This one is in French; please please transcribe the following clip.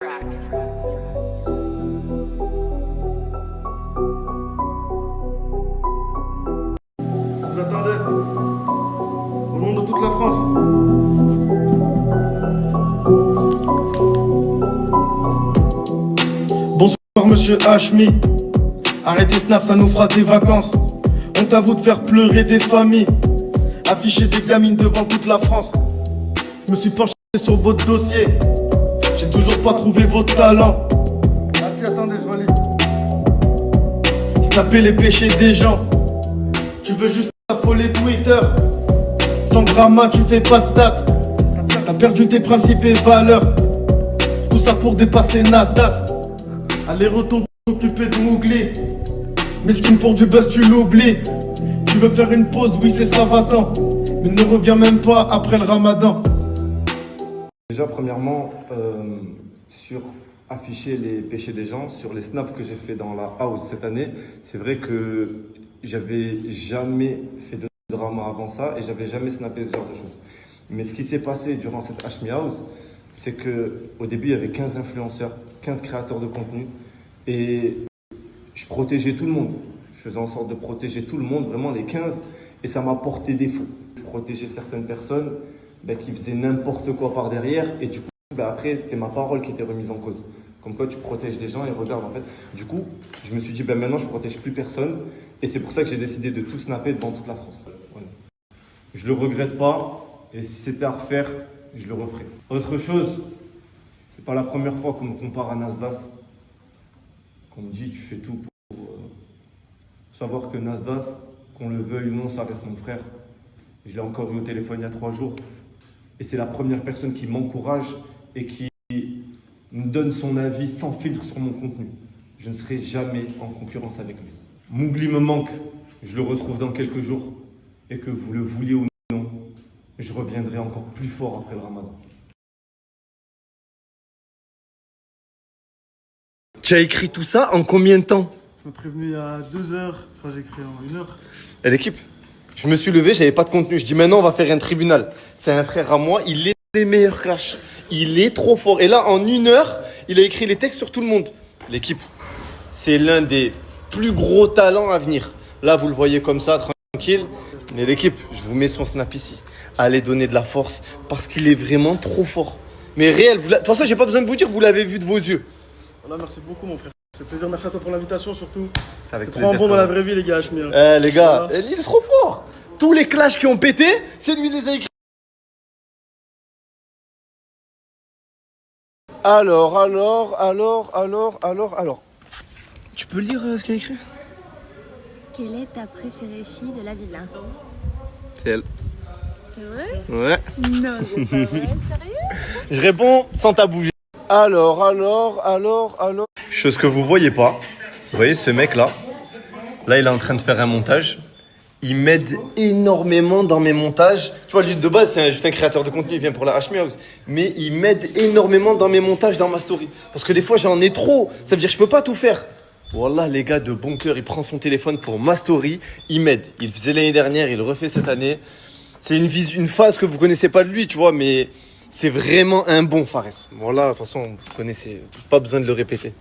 Vous attendez au nom de toute la France. Bonsoir monsieur Hashmi. Arrêtez Snap, ça nous fera des vacances. Honte à vous de faire pleurer des familles. Afficher des gamines devant toute la France. Je me suis penché sur votre dossier. J'ai toujours pas trouvé votre talent. Ah si, attendez, je relis. Snapper les péchés des gens. Tu veux juste affoler Twitter. Sans grammat, tu fais pas de stats. T'as perdu tes principes et valeurs. Tout ça pour dépasser Nasdaq. Aller-retour occupé de Mougli. Mesquine pour du buzz, tu l'oublies. Tu veux faire une pause, oui c'est ça va-t'en. Mais ne reviens même pas après le ramadan. Déjà, premièrement, sur afficher les péchés des gens, sur les snaps que j'ai fait dans la house cette année, c'est vrai que j'avais jamais fait de drama avant ça et j'avais jamais snappé ce genre de choses. Mais ce qui s'est passé durant cette Hashmi House, c'est qu'au début, il y avait 15 influenceurs, 15 créateurs de contenu et je protégeais tout le monde. Je faisais en sorte de protéger tout le monde, vraiment les 15, et ça m'a porté défaut. Je protégeais certaines personnes qui faisaient n'importe quoi par derrière et du coup, après, c'était ma parole qui était remise en cause. Comme quoi tu protèges des gens et regarde en fait. Du coup, je me suis dit maintenant je protège plus personne et c'est pour ça que j'ai décidé de tout snapper devant toute la France. Voilà. Je le regrette pas et si c'était à refaire, je le referais. Autre chose, c'est pas la première fois qu'on me compare à Nasdaq. Qu'on me dit tu fais tout pour savoir que Nasdaq, qu'on le veuille ou non, ça reste mon frère. Je l'ai encore eu au téléphone il y a 3 jours. Et c'est la première personne qui m'encourage et qui me donne son avis sans filtre sur mon contenu. Je ne serai jamais en concurrence avec lui. Mougli me manque, je le retrouve dans quelques jours. Et que vous le vouliez ou non, je reviendrai encore plus fort après le ramadan. Tu as écrit tout ça en combien de temps? Je m'ai prévenu il y a 2 heures. Enfin, j'ai écrit en 1 heure. Et l'équipe, je me suis levé, j'avais pas de contenu. Je dis maintenant on va faire un tribunal. C'est un frère à moi, il est les meilleurs clashs. Il est trop fort. Et là, en 1 heure, il a écrit les textes sur tout le monde. L'équipe, c'est l'un des plus gros talents à venir. Là, vous le voyez comme ça, tranquille. Mais l'équipe, je vous mets son snap ici. Allez donner de la force parce qu'il est vraiment trop fort. Mais réel, de toute façon, j'ai pas besoin de vous dire, vous l'avez vu de vos yeux. Voilà, merci beaucoup mon frère. C'est plaisir, merci à toi pour l'invitation surtout. C'est avec C'est trop un bon dans la vraie vie les gars, Hashmi. Les gars, il est trop fort. Tous les clashs qui ont pété, c'est lui qui les a écrits. Alors. Tu peux lire ce qu'il y a écrit? Quelle est ta préférée fille de la villa? C'est elle. C'est vrai? Ouais. Non, c'est pas vrai, sérieux? Je réponds sans t'as bougé. Alors. Chose que vous voyez pas. Vous voyez ce mec là? Là, il est en train de faire un montage. Il m'aide énormément dans mes montages. Tu vois, lui de base, c'est juste un créateur de contenu, il vient pour la Hashmi House. Mais il m'aide énormément dans mes montages, dans ma story. Parce que des fois, j'en ai trop. Ça veut dire que je peux pas tout faire. Wallah, les gars, de bon cœur, il prend son téléphone pour ma story. Il m'aide. Il le faisait l'année dernière, il le refait cette année. C'est une phase que vous connaissez pas de lui, tu vois, mais c'est vraiment un bon Fares. Voilà, de toute façon, vous connaissez. Pas besoin de le répéter.